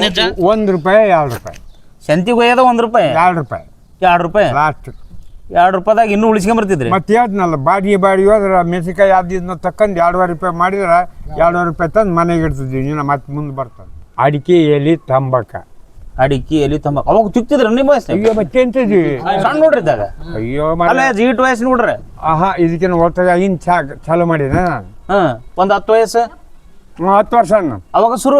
ಏನಜ್ಜ? ₹1 ₹2 ಸಂತಿಗೆ ಒಯ್ಯದ ₹1 ₹2 ₹2 last. ₹2ದಾಗ ಇನ್ನೂ ಉಳಿಸ್ಕೊಂಬರ್ತಿದ್ರಿ. ಮತ್ತೆ ಹೇಳ್ದ್ನಲ್ಲ ಬಾಡಿಗೆ ಹೋದ್ರೆ ಮೆಣಸಿನ್ಕಾಯಿ ಅದನ್ನ ತಕ್ಕಂಡು ₹2.5 ಮಾಡಿದ್ರೆ ₹2.5 ತಂದು ಮನೆಗೆ ಇಡ್ತಿದ್ವಿ. ಇನ್ನು ಮತ್ತೆ ಮುಂದೆ ಬರ್ತದೆ. ಅಡಿಕೆ ಎಲೆ ತಂಬಾಕ ಅಡಿಕೆ ಎಲಿ ತಂಬಾಕು ಅವಾಗ ತಿಕ್ತಿದ್ರ ನಿಮ್ಮ ವಯಸ್ಸಿನಾಗ? ಅಯ್ಯೋ ಮತ್ತೆ ಎಂತಿದ್ವಿ ಸಣ್ಣ ನೋಡ್ರಿ ಇದ್ದಾಗ. ಅಯ್ಯೋ ಅಲ್ಲ ಈಟ್ ವಯಸ್ಸು ನೋಡ್ರಿ. ಇದಕ್ಕಿನ ಒಟ್ಟಾಗ ಇನ್ ಚಾಲು ಮಾಡಿದೆ ನಾನು. ಒಂದು 10 ವಯಸ್ಸು 10 ವರ್ಷ ಅವಾಗ ಶುರು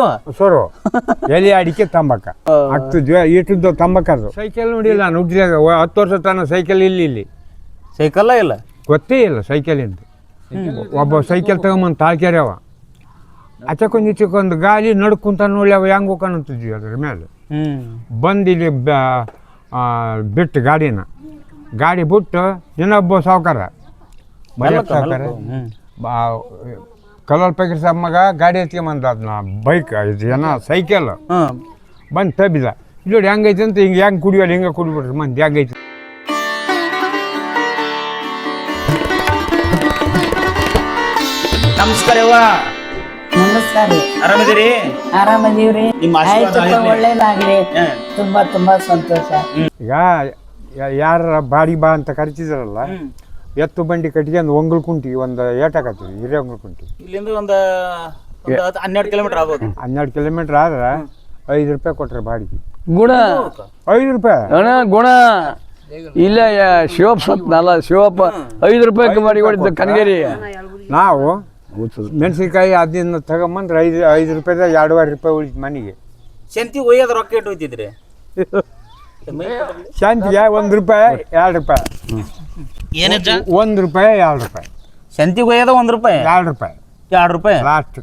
ಎಲೆ ಅಡಿಕೆ ತಂಬಾಕ ಆಗ್ತಿದ್ವಿ. ಇಟ್ಟಿದ್ದು ತಂಬಾಕ ಅದು ಸೈಕಲ್ ನೋಡಿಲ್ಲ ನಾನು ಹುಟ್ಟಿದಾಗ 10 ವರ್ಷ ತನಕ ಸೈಕಲ್ ಇಲ್ಲಿ ಸೈಕಲ್ಲ ಇಲ್ಲ, ಗೊತ್ತೇ ಇಲ್ಲ ಸೈಕಲಿಂದ. ಒಬ್ಬ ಸೈಕಲ್ ತಗೊಂಬಂದು ತಾಳ್ಕ್ಯಾರ ಅವ ಅಚಕೊಂಡ್ ಇಚಕೊಂದು ಗಾಲಿ ನಡ್ಕುಂತ ನೋಡಿ ಅವ ಹೆಂಗ್ ಹೋಗ್ಕೊಂತಿದ್ವಿ ಅದ್ರ ಮೇಲೆ. ಬಂದು ಇಲ್ಲಿ ಬಿಟ್ಟು ಗಾಡಿ ಬಿಟ್ಟು ಇನ್ನೊಬ್ಬ ಸಾವುಕಾರ ಕಲರ್ ಪ್ಯಾಕೆಟ್ ಸಾಬ್ ಮಗ ಗಾಡಿ ಎತ್ಕೊಂಬಂದ ಅದನ್ನ ಬೈಕ್ ಸೈಕಲ್ ಬಂದು ತಬ್ಬಿದ. ನೋಡಿ ಹೆಂಗೈತೆ ಅಂತ ಹೆಂಗೆ ಕುಡಿಯೋಲ್ಲ ಹಿಂಗೆ ಕುಡಿಬಿಟ್ರಿ ಮಂದಿ ಹೆಂಗೈತೆ. ನಮಸ್ಕಾರ. ನಮಸ್ಕಾರ. ಆರಾಮಿದ್ದೀರಿ? ಆರಾಮದೀವ್ರಿ. ಒಳ್ಳೇದಾಗ್ಲಿ. ತುಂಬಾ ಸಂತೋಷ. ಈಗ ಯಾರ ಬಾಡಿ ಬಾ ಅಂತ ಕರಿತಿದ್ರಲ್ಲ, ಎತ್ತು ಬಂಡಿ ಕಟ್ಕೊಂಡು ಒಂಗ್ಳು ಕುಂಟಿ ಒಂದು ಏಟಾಕತ್ತೀವಿ. ಹಿರಿಯ ಒಂಗ್ಳು ಕುಂಟಿ ಇಲ್ಲಿಂದ ಒಂದು 12 ಕಿಲೋಮೀಟರ್ ಆಗ್ಬೋದು. 12 ಕಿಲೋಮೀಟರ್ ಆದ್ರೆ ₹5 ಕೊಟ್ರೆ ಬಾಡಿಗೆ. ಗುಣ ₹5 ಅಣ್ಣ ಗುಣ ಇಲ್ಲ. ಶಿವಪ್ಪ ಸತ್ನಲ್ಲ, ಶಿವಪ್ಪ ₹5 ಮಾಡಿ ಹೊಡಿದ್ದ ಕನಗೇರಿ. ನಾವು ಮೆಣಸಿನ್ಕಾಯಿ ಅದನ್ನ ತಗೊಂಬಂದ್ರೆ ₹5 ₹2.5 ಉಳಿತು ಮನೆಗೆ. ಸಂತಿ ಒಯ್ಯದ ರೊಕ್ಕ ಇಟ್ಟು ಹೋಯ್ತಿದ್ರಿ? ಶಾಂತಿಗೆ ₹1 ₹2. ಏನಜ್ಜ? ₹1 ₹2. ಸಂತಿಗೆ ಒಯ್ಯದ ₹1 ₹2 ಲಾಸ್ಟ್.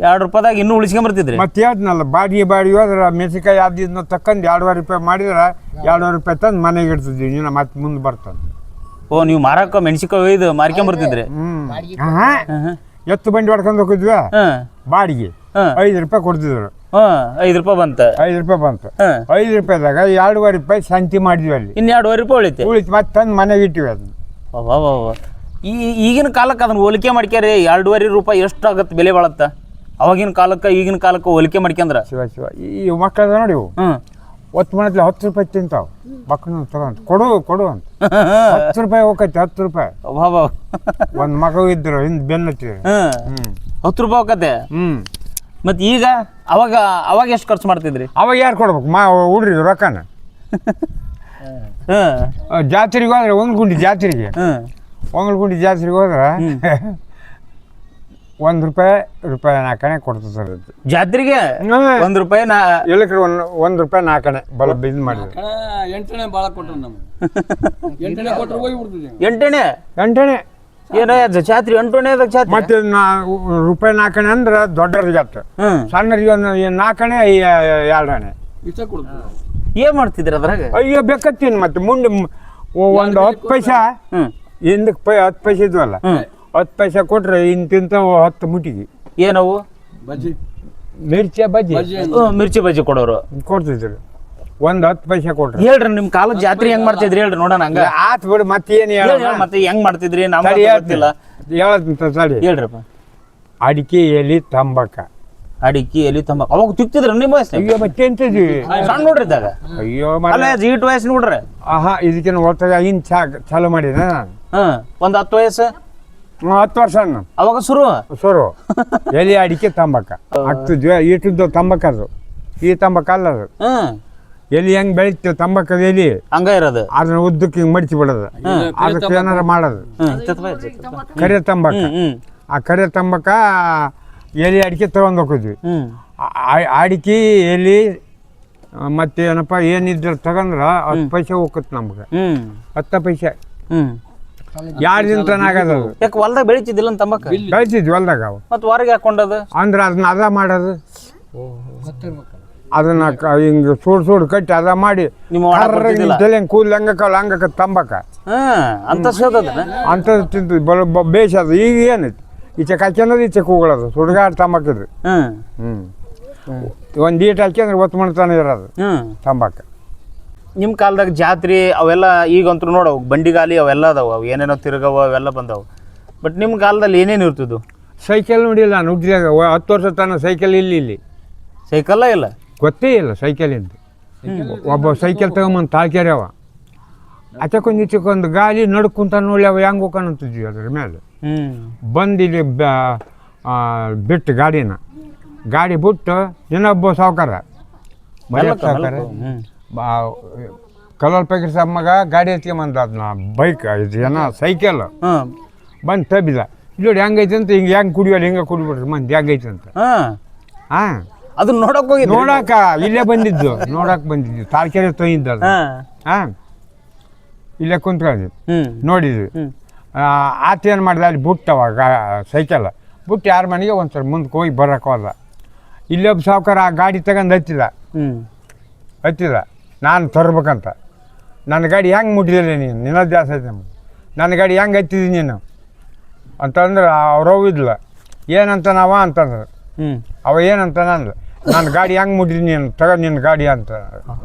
₹2ದಾಗ ಇನ್ನೂ ಉಳಿಸ್ಕೊಂಬರ್ತಿದ್ರಿ. ಮತ್ತೆ ಹೇಳ್ದ್ನಲ್ಲ ಬಾಡಿಗೆ ಹೋದ್ರೆ ಮೆಣಸಿನ್ಕಾಯಿ ಅದನ್ನ ತಕ್ಕಂಡು ₹2.5 ಮಾಡಿದ್ರೆ ₹2.5 ತಂದು ಮನೆಗೆ ಇಡ್ತಿದ್ವಿ. ಇನ್ನು ಮತ್ತೆ ಮುಂದೆ ಬರ್ತದೆ. ಓ, ನೀವು ಮಾರಕ್ಕ ಮೆಣಸಿನ್ಕಾಯಿ ಒಯ್ದು ಮಾರ್ಕೊಂಬರ್ತಿದ್ರಿ? ಎತ್ತು ಬಂಡಿ ಹೊಡ್ಕೊಂಡು ಹೋಗಿದ್ವಿ. ಬಾಡಿಗೆ ₹5 ಕೊಡ್ತಿದ್ರು. ₹5 ಬಂತ. ₹5 ಬಂತು. ₹5ದಾಗ ₹2.5 ಸಂತಿ ಮಾಡಿದ್ವಿ. ಅಲ್ಲಿ ಇನ್ನು ₹2.5 ಉಳಿತು ಮತ್ತೆ ತಂದು ಮನೆಗೆ ಇಟ್ಟಿವಿ ಅದನ್ನ. ಈಗಿನ ಕಾಲಕ್ಕೆ ಅದನ್ನ ಹೋಲಿಕೆ ಮಾಡ್ಕ್ಯಾರಿ ₹2.5 ಎಷ್ಟು ಆಗತ್ತೆ ಬೆಲೆ ಬಾಳತ್ತ? ಅವಾಗಿನ ಕಾಲಕ್ಕೆ ಈಗಿನ ಕಾಲಕ್ಕೆ ಹೋಲಿಕೆ ಮಾಡ್ಕ್ಯಂದ್ರ ಶಿವ ಈ ಮಕ್ಕಳ ನೋಡಿ ಒತ್ತು ಮಣತ್ಲಿ ₹10 ತಿಂತಾವ. ಮಕ್ಕಳನ್ನ ತಗೊಂತ ಕೊಡು ಅಂತ ₹10 ಹೋಗೈತಿ. ₹10 ಒಂದು ಮಗು ಇದ್ರು ಹಿಂದೆ ಬೆನ್ನತ್ತಿದ್ರು. ₹10 ಹೋಗತ್ತೆ. ಮತ್ತೆ ಈಗ ಅವಾಗ ಎಷ್ಟು ಖರ್ಚು ಮಾಡ್ತಿದ್ರಿ? ಅವಾಗ ಯಾರು ಕೊಡ್ಬೇಕು ಹುಡ್ರಿ ರೊಕ್ಕನ? ಜಾತ್ರೆಗೆ ಹೋದ್ರೆ ಒಂಗ್ಲಗುಂಡಿ ಜಾತ್ರೆಗೆ ಹೋದ್ರೆ ₹1 ನಾಲ್ಕಣೆ ಕೊಡ್ತದೆ ಸರ್. ಜಾತ್ರೆಗೆ ₹1 ಎಲ್ಲಕ್ರೆ ₹1 ನಾಲ್ಕಣೆ ಬಲ ಇದು ಮಾಡಿದ್ರು. 8ನೇ ಭಾಳ ಕೊಟ್ಟರು ನಮ್ಗೆ. 8ನೇ ಕೊಟ್ಟರು ಹೋಗ್ಬಿಡ್ತೀವಿ. 8ನೇ ಏನ ಜಾತ್ರೆ? 8ನೇ ಜಾತ್ರೆ. ಮತ್ತೆ ₹4 ಅಂದ್ರೆ ದೊಡ್ಡವ್ರಿಗೆ ಆಯ್ತು, ಸಣ್ಣರಿಗೆ ಒಂದು 4 ಆಣೆ 2 ಆಣೆ ಇಷ್ಟ ಕೊಡ್ತೀವಿ. ಏನ್ ಮಾಡ್ತಿದ್ರಿ ಅದ್ರಾಗ? ಅಯ್ಯೋ ಬೇಕತ್ತೀನಿ. ಮತ್ತೆ ಮುಂದೆ ಒಂದು 10 ಪೈಸಾ ಹಿಂದಕ್ಕೆ 10 ಪೈಸೆ ಇದ್ವಲ್ಲ, 10 ಪೈಸೆ ಕೊಟ್ರೆ ಇಂತಿಂತ 10 ಮುಟ್ಟಿಗೆ ಏನವು ಬಜ್ಜಿ ಮಿರ್ಚಿ ಬಜ್ಜಿ ಕೊಡೋರು ಕೊಡ್ತಿದ್ರು. ಒಂದು 10 ಪೈಸೆ ಕೊಟ್ರೆ ಹೇಳ್ರಿ ನಿಮ್ ಕಾಲದ ಜಾತ್ರೆ ಹೆಂಗ್ ಮಾಡ್ತಿದ್ರಿ ಹೇಳ್ರಿ ನೋಡೋಣ. ಹಂಗ ಆತ್ ಬಿಡು. ಮತ್ತೆ ಏನು ಮತ್ತೆ ಹೆಂಗ್ ಮಾಡ್ತಿದ್ರಿ ನಮ್ಗೆ ಗೊತ್ತಿಲ್ಲ. ಹೇಳ್ರಪ್ಪ. ಅಡಿಕೆ ಎಲೆ ತಂಬಾಕ ಅಡಿಕೆ ಎಲಿ ತಂಬಾಕು ಅವಾಗ ತಿಕ್ತಿದ್ರ ನಿಮ್ಮ ವಯಸ್ಸಿನಾಗ? ಅಯ್ಯೋ ಮತ್ತೆ ಎಂತಿದ್ವಿ ಸಣ್ಣ ನೋಡ್ರಿ ಇದ್ದಾಗ. ಅಯ್ಯೋ ಅಲ್ಲ ಈಟ್ ವಯಸ್ಸು ನೋಡ್ರಿ. ಇದಕ್ಕಿನ ಒಟ್ಟಾಗ ಇನ್ ಚಾಲು ಮಾಡಿದೆ ನಾನು. ಒಂದು 10 ವಯಸ್ಸು 10 ವರ್ಷ ಅವಾಗ ಶುರು ಎಲೆ ಅಡಿಕೆ ತಂಬಾಕ ಆಗ್ತಿದ್ವಿ. ಇಟ್ಟಿದ್ದು ತಂಬಾಕ ಅದು, ಈ ತಂಬಾಕ ಅಲ್ಲ ಅದು. ಎಲಿ ಹೆಂಗ್ ಬೆಳಿತೀವಿ ತಂಬಾಕದ ಎಲಿ ಹಂಗ ಇರೋದು. ಅದನ್ನ ಉದ್ದಕ್ಕೆ ಹಿಂಗ್ ಮಡಿಸಿ ಬಿಡೋದು, ಅದಕ್ಕೆ ಏನಾರ ಮಾಡೋದು. ಕರೆ ತಂಬಾಕ. ಆ ಕರೆ ತಂಬಾಕ ಎಲೆ ಅಡಿಕೆ ತಗೊಂಡ್ ಹೋಗಿದ್ವಿ. ಅಡಿಕೆ ಎಲಿ ಮತ್ತೆ ಏನಪ್ಪ ಏನಿದ್ರ ತಗೊಂಡ್ರ 10 ಪೈಸೆ ಹೋಗತ್ ನಮ್ಗೆ. 10 ಪೈಸೆ ಯಾರ್ದಿಂತ ಆಗದ. ಯಾಕೆ ಹೊಲ್ದಾಗ ಬೆಳಿತಿದ್ದಿಲ್ಲ ತಂಬಾಕ? ಬೆಳಿತಿದ್ವಿ ಹೊಲ್ದಾಗ. ಮತ್ತೆ ಹೊರಗೆ ಹಾಕೊಂಡದು ಅಂದ್ರೆ ಅದನ್ನ ಅದ ಮಾಡೋದು, ಅದನ್ನ ಹಿಂಗ ಸೂಡ್ ಕಟ್ಟಿ ಅದ ಮಾಡಿ ಕೂದಲು ಹಂಗಕ್ಕ ತಂಬಾಕ ಅಂತ ಅಂಥದ್ದು ತಿಂತ ಬೇಷ್ ಅದು. ಈಗ ಏನೈತಿ ಈಚೆ ಹಾಕ್ಯಂದ್ರೆ ಈಚೆ ಕೂಗಳದು ಸುಡ್ಗಾಡ್ ತಂಬಾಕಿದ್ರಿ. ಒಂದು ಈಟ್ ಹಾಕ್ಯಂದ್ರೆ ಒತ್ತು ಮಾಡ್ತಾನೆ ಇರೋದು ತಂಬಾಕ. ನಿಮ್ಮ ಕಾಲದಾಗ ಜಾತ್ರೆ ಅವೆಲ್ಲ ಈಗಂತೂ ನೋಡವು ಬಂಡಿಗಾಲಿ ಅವೆಲ್ಲ ಅದಾವ, ಅವು ಏನೇನೋ ತಿರುಗವ ಅವೆಲ್ಲ ಬಂದವು. ಬಟ್ ನಿಮ್ಮ ಕಾಲದಲ್ಲಿ ಏನೇನು ಇರ್ತಿದ್ವು? ಸೈಕಲ್ ನೋಡಿಲ್ಲ ನಾನು ಹುಟ್ಟಿದಾಗ. 10 ವರ್ಷ ತನಕ ಸೈಕಲ್ ಇಲ್ಲಿ ಸೈಕಲ್ಲ ಇಲ್ಲ. ಗೊತ್ತೇ ಇಲ್ಲ ಸೈಕಲಿಂದ. ಒಬ್ಬ ಸೈಕಲ್ ತಗೊಂಬಂದು ತಾಳ್ಕೆರೆ ಅವ ಆಚಕೊಂದು ಈಚಕೊಂದು ಗಾಲಿ ನಡ್ಕುಂತ ನೋಡಿ ಅವ ಹೆಂಗೆ ಹೋಗೋಣಂತಿದ್ವಿ ಅದ್ರ ಮೇಲೆ ಬಂದು ಇಲ್ಲಿ ಬಿಟ್ಟು ಗಾಡಿ ಬಿಟ್ಟು ಇನ್ನೊಬ್ಬ ಸಾವುಕಾರ ಮರ್ಯಾದ ಸಾವುಕಾರ ಕಲರ್ ಪ್ಯಾಕೆಟ್ ಮಗ ಗಾಡಿ ಎತ್ಕೊಂಬಂದ ಅದನ್ನ ಬೈಕ್ ಜನ ಸೈಕಲ್ ಬಂದು ತಬ್ಬಿದ ನೋಡಿ ಹೆಂಗೈತೆ ಅಂತ ಹೆಂಗೆ ಕುಡಿಯೋಲ್ಲ ಹಿಂಗೆ ಕುಡಿಬಿಟ್ರಿ ಮಂದಿ ಹೆಂಗೈತೆ ಅಂತ ಹಾಂ ಅದನ್ನ ನೋಡಕ್ ಹೋಗಿ ನೋಡಾಕ ಇಲ್ಲೇ ಬಂದಿದ್ದು ಬಂದಿದ್ದು ತಾಳ್ಕೆರೆ ತೊಯ್ದಿದ್ದು ಅದು ಹಾಂ ಇಲ್ಲೇ ಕುಂತ್ಕೊಂಡ್ವಿ ನೋಡಿದ್ವಿ. ಆತ ಏನು ಮಾಡಿದ ಅಲ್ಲಿ ಬಿಟ್ಟವ ಸೈಕಲ್ ಬಿಟ್ಟು ಯಾರ ಮನೆಗೆ ಒಂದ್ಸಲ ಮುಂದಕ್ಕೆ ಹೋಗಿ ಬರೋಕೆ ಹೋದ. ಇಲ್ಲೊಬ್ಬ ಸಾವುಕಾರ ಆ ಗಾಡಿ ತಗೊಂಡು ಹತ್ತಿದ ನಾನು ತರ್ಬೇಕಂತ. ನನ್ನ ಗಾಡಿ ಹೆಂಗೆ ಮುಟ್ಟಿದಿಲ್ಲ ನೀನು ನಿನ್ನ ಜಾಸ್ತಿ ಐತೆ ನನ್ನ ಗಾಡಿ ಹೆಂಗೆ ಹತ್ತಿದ್ದೀನಿ ನೀನು ಅಂತಂದ್ರೆ ಅವ್ರವ್ ಇದ್ಲ ಏನಂತ ನಾವ ಅಂತಂದ್ರೆ ಅವ ಏನಂತ ನಂದು ನನ್ನ ಗಾಡಿ ಹೆಂಗೆ ಮುಟ್ಟಿದ್ದೀನಿ ನೀನು ತಗೊಂಡು ನಿನ್ನ ಗಾಡಿ ಅಂತ.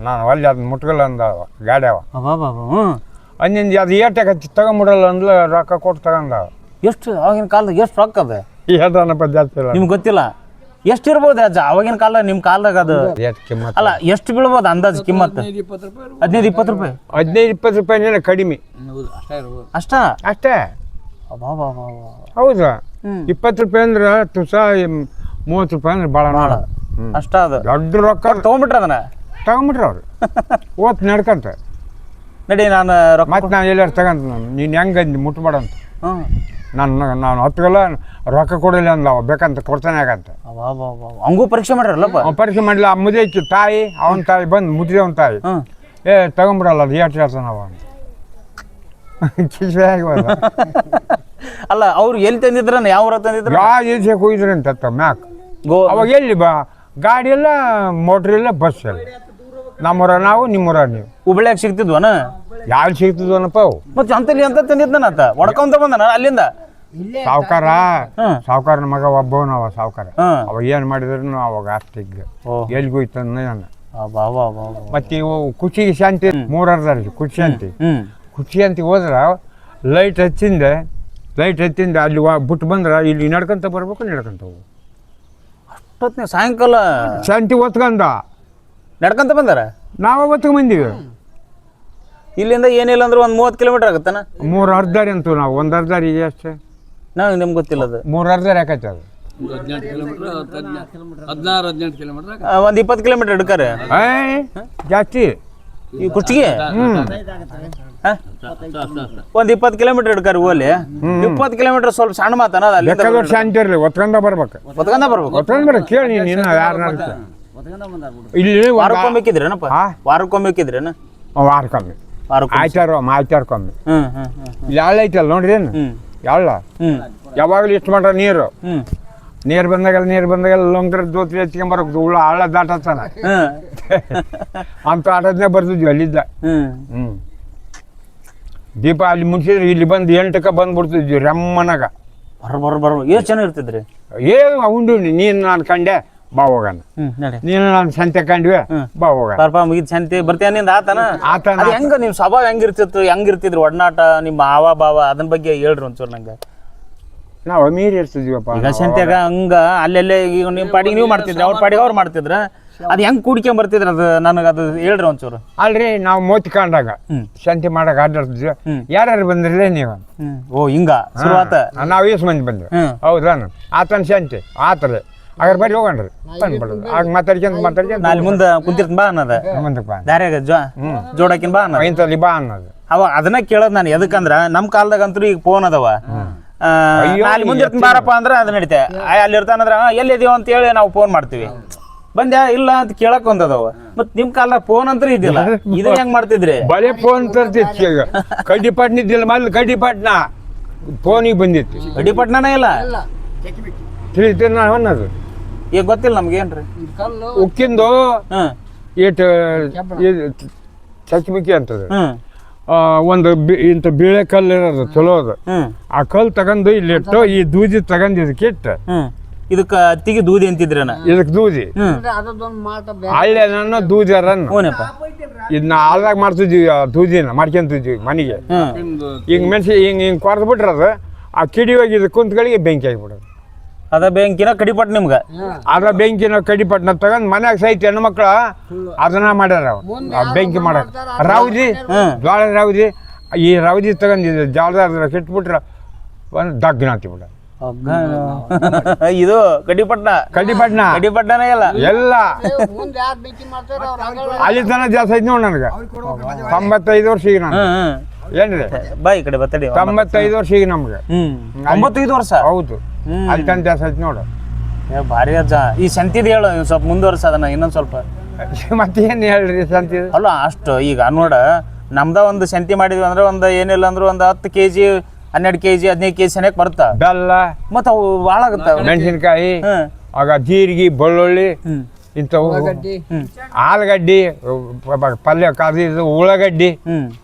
ನಾನು ಅಲ್ಲಿ ಅದನ್ನ ಮುಟ್ಗಲ್ಲ ಅಂದ ಗಾಡಿ ಅವ ಅಂದಿಂದ ಅದು ಏಟಾಗ ಹಚ್ಚಿ ತಗೊಂಬಿಡಲ್ಲ ಅಂದ್ಲ ರೊಕ್ಕ ಕೊಟ್ಟು ತಗೊಂಡ. ಎಷ್ಟು ಆವಾಗಿನ ಕಾಲದಾಗ ಎಷ್ಟು ರೊಕ್ಕ ಅದ ಏನಪ್ಪ ಜಾಸ್ತಿ ಇಲ್ಲ ನಿಮ್ಗೆ ಗೊತ್ತಿಲ್ಲ ಎಷ್ಟು ಇರ್ಬೋದು ಅಜ್ಜ ಅವಾಗಿನ ಕಾಲ ನಿಮ್ಮ ಕಾಲದಾಗ ಅದು ಕಿಮ್ಮತ್ತು ಅಲ್ಲ ಎಷ್ಟು ಬೀಳ್ಬೋದು ಅಂದಾಜು ಕಿಮ್ಮತ್ತು 15-20 ರೂಪಾಯಿ 15-20 ರೂಪಾಯಿ ಕಡಿಮೆ ಅಷ್ಟೇ ಹೌದಾ 20 ರೂಪಾಯಿ ಅಂದ್ರೆ ತುಸ 30 ರೂಪಾಯಿ ಅಂದ್ರೆ ಭಾಳ ಅಷ್ಟ ಅದು ದೊಡ್ಡ ರೊಕ್ಕ ತೊಗೊಂಬಿಟ್ರ ಅದನ್ನ ತಗೊಂಬಿಟ್ರ ಅವ್ರು ಓದ್ ನಡ್ಕಂತ ನಡಿ ನಾನು ಮತ್ತೆ ನಾನು ಎಲ್ಲಾರು ತಗಂತ ನೀನು ಹೆಂಗೆ ಮುಟ್ಬೇಡ ಅಂತ ನಾನು ಹತ್ತಗಲ್ಲ ರೊಕ್ಕ ಕೊಡಲಿಲ್ಲ ಅಂದ ಅವ ಬೇಕಂತ ಕೊಡ್ತಾನೆ ಆಗಂತ ಹಂಗೂ ಪರೀಕ್ಷೆ ಮಾಡ್ರಲ್ಲಪ್ಪ ಪರೀಕ್ಷೆ ಮಾಡಲಿಲ್ಲ ಆ ಮುದೇಕಿ ತಾಯಿ ಅವನ ತಾಯಿ ಬಂದು ಮುಟ್ಟಿದವನ ತಾಯಿ ತಗೊಂಬಿಡಲ್ಲ ಅದು ಏಟು ಹೇಳ್ತಾನ ಅವ ಅಂತ ಅಲ್ಲ ಅವ್ರು ಎಲ್ಲಿ ತಂದಿದ್ರ ಯಾವ ಊರ ತಂದಿದ್ರ ಯಾವ ಏನ್ಸಕ್ಕೆ ಹೋಗಿದ್ರಿ ಅಂತ ಮ್ಯಾಕ್ ಅವಾಗ ಎಲ್ಲಿ ಗಾಡಿ ಎಲ್ಲ ಮೋಟ್ರ್ ಇಲ್ಲ ಬಸ್ ಎಲ್ಲ ನಮ್ಮೂರ ನಾವು ನಿಮ್ಮೂರ ನೀವು ಹುಬ್ಳ್ಯಾಗ ಸಿಗ್ತಿದ್ವನ ಯಾವ ಸಿಗ್ತಿದ್ವನಪ್ಪ ಅವು ಮತ್ತೆ ಅಂತಲ್ಲಿ ಅಂತ ತಂದಿದ್ನಂತ ಹೊಡ್ಕೊಂತ ಬಂದನ ಅಲ್ಲಿಂದ ಸಾವುಕಾರನ ಮಗ ಒಬ್ಬವನವ ಸಾವುಕಾರ ಅವ ಏನು ಮಾಡಿದ್ರು ಅವಾಗ ಅಷ್ಟಿಗೆ ಎಲ್ಲಿಗೋಯ್ತು ನಾನು ಮತ್ತೆ ಇವು ಕುಚಿಗೆ ಶಾಂತಿ 3 ಅರ್ಧ ಕುಚಿ ಶಾಂತಿ ಹೋದ್ರ ಲೈಟ್ ಹಚ್ಚಿಂದ ಅಲ್ಲಿ ಬಿಟ್ಟು ಬಂದ್ರೆ ಇಲ್ಲಿ ನಡ್ಕೊಂತ ಬರ್ಬೇಕು ನಡ್ಕೊಂತ ಹೋಗು ಅಷ್ಟೊತ್ತಿನ ಸಾಯಂಕಾಲ ಶಾಂತಿ ಹೊತ್ಕೊಂಡ ನಡ್ಕೊಂತ ಬಂದಾರ ನಾವು ಹೊತ್ಕೊಂಡ್ ಬಂದೀವಿ ಇಲ್ಲಿಂದ ಏನಿಲ್ಲ ಅಂದ್ರೆ ಒಂದು 30 ಕಿಲೋಮೀಟರ್ ಆಗುತ್ತಾನ 3 ಅರ್ಧಾರಿ ಅಂತೂ ನಾವು 1 ಅರ್ಧಾರಿ ಅಷ್ಟೇ ನಿಮ್ಗೆ ಗೊತ್ತಿಲ್ಲ ಅದು 3 ಅರ್ಧಾರಿ ಯಾಕೈತೆ ಅದು 16-18 ಕಿಲೋಮೀಟರ್ ಒಂದು 20 ಕಿಲೋಮೀಟರ್ ಹಿಡ್ಕಾರೆ ಜಾಸ್ತಿ ಈ ಕುಷ್ಟಗಿ ಒಂದು 20 ಕಿಲೋಮೀಟರ್ ಹಿಡ್ಕಾರೆ ಓಲಿ 20 ಕಿಲೋಮೀಟರ್ ಸ್ವಲ್ಪ ಸಣ್ಣ ಮಾತನ ಬೇಕಾದಷ್ಟು ಶಾಂತಿ ಇರಲಿ ಹೊತ್ಕೊಂಡ ಬರ್ಬೇಕು ಹೊತ್ಕೊಂಡ್ ಕೇಳಿ ನೀನು ಯಾರು ಇಲ್ಲಿ ವಾರಕ್ಕೊಮ್ಮೆಕ್ಕಿದ್ರೇನಪ್ಪ ವಾರಕ್ಕೊಮ್ಮೆಕ್ಕಿದ್ರೇನ ವಾರಕ್ಕೊಮ್ಮೆ ಆಯ್ತಾರಕ್ಕೊಮ್ಮೆ ಇಲ್ಲಿ ಯಾಳ ಐತಲ್ಲ ನೋಡ್ರೇನು ಯಾಳ ಯಾವಾಗಲೂ ಇಷ್ಟು ಮಾಡ್ರ ನೀರು ಬಂದಾಗೆಲ್ಲ ಲೊಂಗ್ರ ದೋತ್ರಿ ಹಚ್ಕೊಂಬರಬೇಕು ಉಳ್ಳ ಹಳ್ಳ ದಾಟತ್ತಾನ ಅಂತ ಆಟದನ್ನೇ ಬರ್ತಿದ್ವಿ ಅಲ್ಲಿದ್ದ ದೀಪ ಅಲ್ಲಿ ಮುಗಿಸಿದ್ರೆ ಇಲ್ಲಿ ಬಂದು 8ಕ್ಕೆ ಬಂದ್ಬಿಡ್ತಿದ್ವಿ ರೆಮ್ಮನಾಗ ಎಷ್ಟು ಜನ ಇರ್ತಿದ್ರಿ ಉಂಡು ನೀನು ನಾನು ಕಂಡೆ ಬಾ ಹೋಗೋಣ ನೀನು ನಾನು ಸಂತೆ ಕಂಡ್ವಿ ಬಾ ಹೋಗೋಣ ಮುಗಿದ್ ಸಂತೆ ಬರ್ತೀನಿಂದ ಆತನ ಹೆಂಗ ನಿಮ್ ಸ್ವಭಾವ ಹೆಂಗಿರ್ತಿದ್ರು ಒಡನಾಟ ನಿಮ್ಮ ಆವ ಭಾವ ಅದನ್ನ ಬಗ್ಗೆ ಹೇಳ್ರಿ ಒಂಚೂರು ನಂಗೆ ನಾವು ಅಮೀರ್ ಇರ್ತಿದ್ವಪ್ಪ ಈಗ ಸಂತ್ಯಾಗ ಹಂಗ ಅಲ್ಲೆಲ್ಲೇ ಈಗ ನಿಮ್ಮ ಪಾಡಿಗೆ ನೀವು ಮಾಡ್ತಿದ್ರಿ ಅವ್ರ ಪಾಡಿಗೆ ಅವ್ರು ಮಾಡ್ತಿದ್ರ ಅದು ಹೆಂಗ್ ಕೂಡ್ಕೊಂಡ್ ಬರ್ತಿದ್ರ ಅದು ನನಗೆ ಅದು ಹೇಳ್ರಿ ಒಂಚೂರು ಅಲ್ರಿ ನಾವು ಮೋತ್ಕೊಂಡಾಗ ಸಂತೆ ಮಾಡಾಗ ಅಡ್ಡಾಡ್ತಿದ್ವಿ ಯಾರ್ಯಾರು ಬಂದ್ರಲ್ಲೇ ನೀವು ಓ ಹಿಂಗ ಶುರುವಾತ ನಾವು ಎಷ್ಟು ಮಂದಿ ಬಂದ್ವಿ ಹೌದಾ ಆತನ ಸಂತೆ ಆತಲೆ ಅದ್ರ ಬರೀ ಹೋಗಣ್ರಿ ಬಂದ್ಬಿಡೋದು ಆಗ ಮಾತಾಡ್ಕೊಂಡ್ ಅಲ್ಲಿ ಮುಂದೆ ಕುಂತಿರ್ತೀನಿ ಬಾ ಅನ್ನೋದ ಮುಂದಕ್ಕೆ ಬಾ ದಾರ್ಯಾಗ ಜೋಡಾಕಿನ್ ಬಾ ಅನ್ನೋದು ಇಂಥಲ್ಲಿ ಬಾ ಅನ್ನೋದು ಅವ ಅದನ್ನ ಕೇಳೋದು ನಾನು ಎದಕ್ಕಂದ್ರ ನಮ್ಮ ಕಾಲದಾಗಂತೂ ಈಗ ಫೋನ್ ಅದಾವ ಅಲ್ಲಿ ಮುಂದೆ ಬಾರಪ್ಪ ಅಂದ್ರೆ ಅದು ನಡೀತೆ ಅಲ್ಲಿ ಇರ್ತಾನಂದ್ರ ಎಲ್ಲಿದೀವ ಅಂತ ಹೇಳಿ ನಾವು ಫೋನ್ ಮಾಡ್ತೀವಿ ಬಂದ್ಯಾ ಇಲ್ಲ ಅಂತ ಕೇಳಕ್ ಒಂದದವ ಮತ್ ನಿಮ್ ಕಾಲದಾಗ ಫೋನ್ ಅಂತ ಇದ್ದಿಲ್ಲ ಇದು ಹೆಂಗ್ ಮಾಡ್ತಿದ್ರಿ ಬಳೆ ಫೋನ್ ತರ್ತಿತ್ತು ಈಗ ಕಡ್ಡಿಪಟ್ನ ಇದ್ದಿಲ್ಲ ಮೊದ್ಲು ಕಡ್ಡಿಪಟ್ನ ಫೋನಿಗೆ ಬಂದಿತ್ತು ಕಡ್ಡಿಪಟ್ನನೇ ಇಲ್ಲ ತಿಳಿತೀನಿ ನಾನು ಅನ್ನೋದು ಈಗ ಗೊತ್ತಿಲ್ಲ ನಮ್ಗೇನ್ರಿ ಉಕ್ಕಿಂದು ಇಟ್ಟು ಚಚ್ಮಿಕ್ಕಿ ಅಂತದ ಒಂದು ಇಂಥ ಬೀಳೆ ಕಲ್ಲು ಇರೋದು ಚಲೋ ಅದು ಆ ಕಲ್ಲು ತಗೊಂಡು ಇಲ್ಲಿಟ್ಟು ಈ ದೂದಿ ತಗೊಂಡು ಇದಕ್ಕೆ ಇಟ್ಟು ಇದಕ್ಕ ಅತ್ತಿಗೆ ದೂದಿ ಅಂತಿದ್ರನ ಇದಕ್ಕೆ ದೂದಿ ಹಳ್ಳಿ ನನ್ನ ದೂದಿಯರನ್ನು ಇದನ್ನ ಹಾಲ್ದಾಗ ಮಾಡ್ತಿದ್ವಿ ದೂದಿನ ಮಾಡ್ಕೊಂತಿದ್ವಿ ಮನೆಗೆ ಹಿಂಗ್ ಮೆಣಸಿ ಹಿಂಗ್ ಕೊರ್ದು ಬಿಟ್ರದ ಆ ಕಿಡಿ ಹೋಗಿ ಇದು ಕುಂತ್ಗಳಿಗೆ ಬೆಂಕಿ ಆಗಿಬಿಡೋದು ಅದ ಬೆಂಕಿನ ಕಡಿಪಟ್ ನಿಮ್ಗೆ. ಅದ ಬೆಂಕಿನ ಕಡಿಪಟ್ನ ತಗೊಂಡ್ ಮನ್ಯಾಗ ಸಹಿತ ಹೆಣ್ಮಕ್ಳು ಅದನ್ನ ಮಾಡ್ಯಾರ ಅವ್ರು. ಆ ಬೆಂಕಿ ಮಾಡಕ್ ರೌದಿ ಜೋಳ ರೌದಿ, ಈ ರೌದಿ ತಗೊಂಡಿದ್ದು ಜೋಳದ ಕೆಟ್ಬಿಟ್ರ ಒಂದು ದಗ್ನ ಅಂತೀವಿ ಬಿಡ. ಇದು ಕಡಿಪಟ್ನ ಕಡಿಪಟ್ನನೇ ಎಲ್ಲ ಅಲ್ಲಿ ತನ ಜಾಸ್ತಿ ಐತಿ ನೋಡಿ ನನಗೆ. 95 ವರ್ಷ ಈಗ ನಾನು ಏನ್ರಿ ಬಾಯಿ ಕಡೆ ಬತ್ತಡಿ 95 ವರ್ಷ ಈಗ ನಮ್ಗೆ. 95 ವರ್ಷ ಹೌದು, ಅಲ್ಲಿ ತನ ಜಾಸ್ತಿ ಐತಿ ನೋಡು. ಭಾರಿ ಅಜ್ಜ. ಈ ಸಂತಿದ್ ಹೇಳು ಸ್ವಲ್ಪ ಮುಂದುವರ್ಸ ಅದನ್ನ ಇನ್ನೊಂದ್ ಸ್ವಲ್ಪ. ಮತ್ತೇನ್ ಹೇಳ್ರಿ ಸಂತಿ? ಅಲ್ಲ ಅಷ್ಟು ಈಗ ನೋಡ, ನಮ್ದ ಒಂದು ಸಂತಿ ಮಾಡಿದ್ವಿ ಅಂದ್ರೆ ಒಂದು ಏನಿಲ್ಲ ಅಂದ್ರೆ ಒಂದು 10 kg 12 kg 15 kg ಸೆನೆಕ್ ಬರ್ತಾ ಬೆಲ್ಲ ಮತ್ತ ಅವು ಭಾಳ ಆಗತ್ತ. ಮೆಣಸಿನ್ಕಾಯಿ, ಆಗ ಜೀರಿಗೆ, ಬೆಳ್ಳುಳ್ಳಿ, ಇಂಥವು ಆಲೂಗಡ್ಡಿ, ಪಲ್ಯ ಕಾದಿದ್ದು ಉಳ್ಳಾಗಡ್ಡಿ